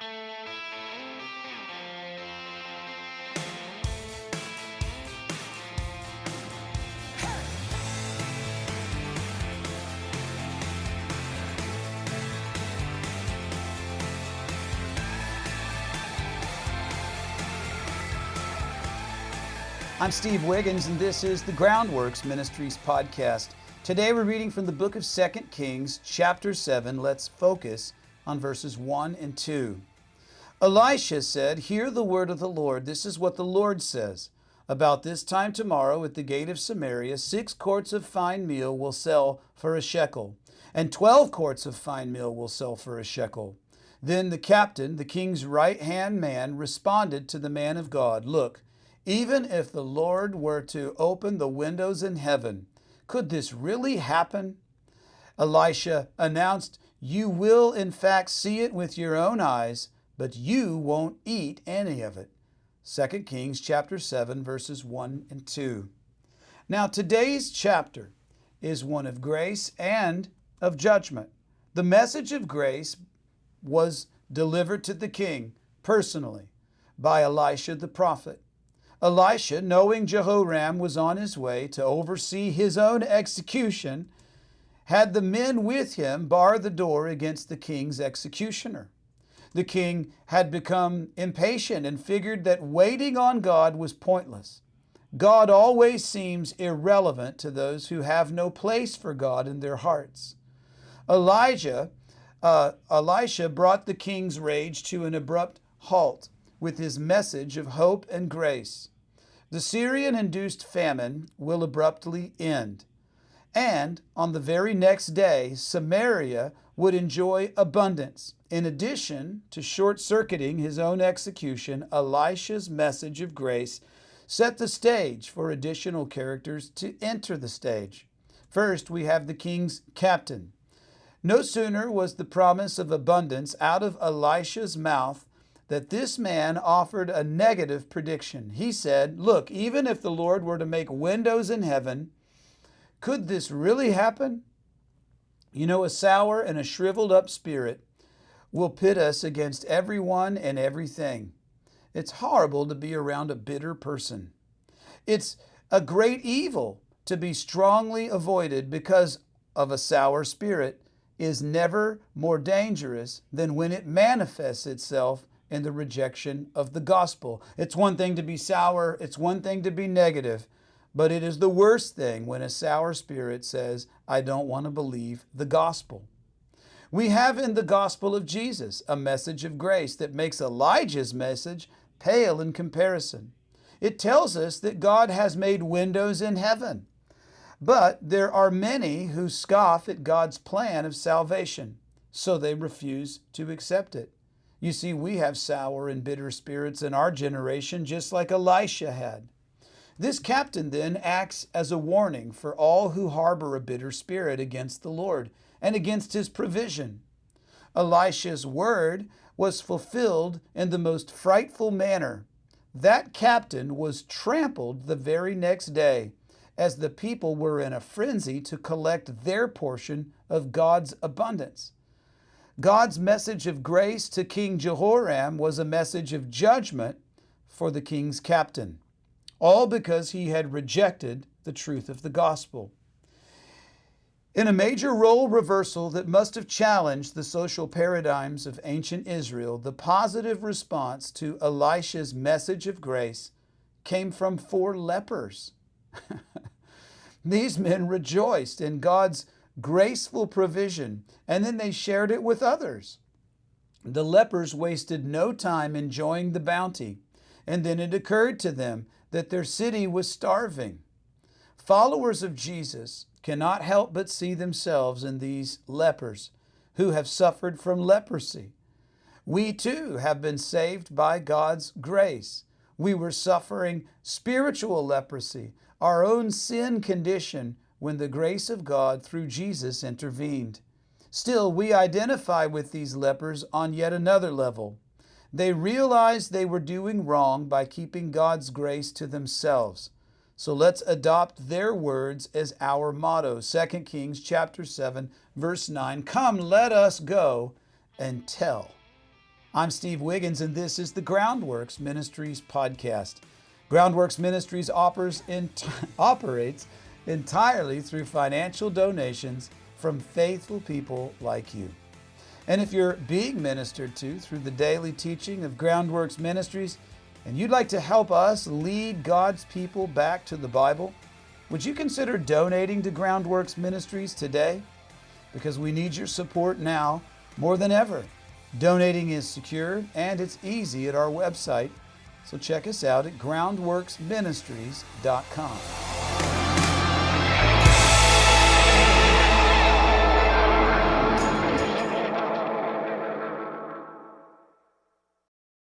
I'm Steve Wiggins, and this is the Groundworks Ministries podcast. Today we're reading from the book of 2 Kings, chapter 7. Let's focus on verses 1 and 2. Elisha said, "Hear the word of the Lord. This is what the Lord says. About this time tomorrow at the gate of Samaria, 6 quarts of fine meal will sell for a shekel, and 12 quarts of fine meal will sell for a shekel." Then the captain, the king's right-hand man, responded to the man of God, "Look, even if the Lord were to open the windows in heaven, could this really happen?" Elisha announced, "You will in fact see it with your own eyes, but you won't eat any of it." 2 Kings chapter 7, verses 1 and 2. Now today's chapter is one of grace and of judgment. The message of grace was delivered to the king personally by Elisha the prophet. Elisha, knowing Jehoram was on his way to oversee his own execution, had the men with him bar the door against the king's executioner. The king had become impatient and figured that waiting on God was pointless. God always seems irrelevant to those who have no place for God in their hearts. Elisha brought the king's rage to an abrupt halt with his message of hope and grace. The Syrian-induced famine will abruptly end, and on the very next day, Samaria would enjoy abundance. In addition to short-circuiting his own execution, Elisha's message of grace set the stage for additional characters to enter the stage. First, we have the king's captain. No sooner was the promise of abundance out of Elisha's mouth that this man offered a negative prediction. He said, "Look, even if the Lord were to make windows in heaven, could this really happen?" You know, a sour and a shriveled up spirit will pit us against everyone and everything. It's horrible to be around a bitter person. It's a great evil to be strongly avoided because of a sour spirit is never more dangerous than when it manifests itself in the rejection of the gospel. It's one thing to be sour, it's one thing to be negative, but it is the worst thing when a sour spirit says, "I don't want to believe the gospel." We have in the gospel of Jesus a message of grace that makes Elijah's message pale in comparison. It tells us that God has made windows in heaven, but there are many who scoff at God's plan of salvation, so they refuse to accept it. You see, we have sour and bitter spirits in our generation, just like Elisha had. This captain then acts as a warning for all who harbor a bitter spirit against the Lord and against his provision. Elisha's word was fulfilled in the most frightful manner. That captain was trampled the very next day, as the people were in a frenzy to collect their portion of God's abundance. God's message of grace to King Jehoram was a message of judgment for the king's captain, all because he had rejected the truth of the gospel. In a major role reversal that must have challenged the social paradigms of ancient Israel, the positive response to Elisha's message of grace came from 4 lepers. These men rejoiced in God's graceful provision, and then they shared it with others. The lepers wasted no time enjoying the bounty, and then it occurred to them that their city was starving. Followers of Jesus cannot help but see themselves in these lepers who have suffered from leprosy. We too have been saved by God's grace. We were suffering spiritual leprosy, our own sin condition, when the grace of God through Jesus intervened. Still, we identify with these lepers on yet another level. They realized they were doing wrong by keeping God's grace to themselves. So let's adopt their words as our motto. 2 Kings chapter 7, verse 9. "Come, let us go and tell I'm Steve Wiggins, and this is the Groundworks Ministries podcast. Groundworks Ministries operates entirely through financial donations from faithful people like you. And if you're being ministered to through the daily teaching of Groundworks Ministries, and you'd like to help us lead God's people back to the Bible, would you consider donating to Groundworks Ministries today? Because we need your support now more than ever. Donating is secure and it's easy at our website, so check us out at groundworksministries.com.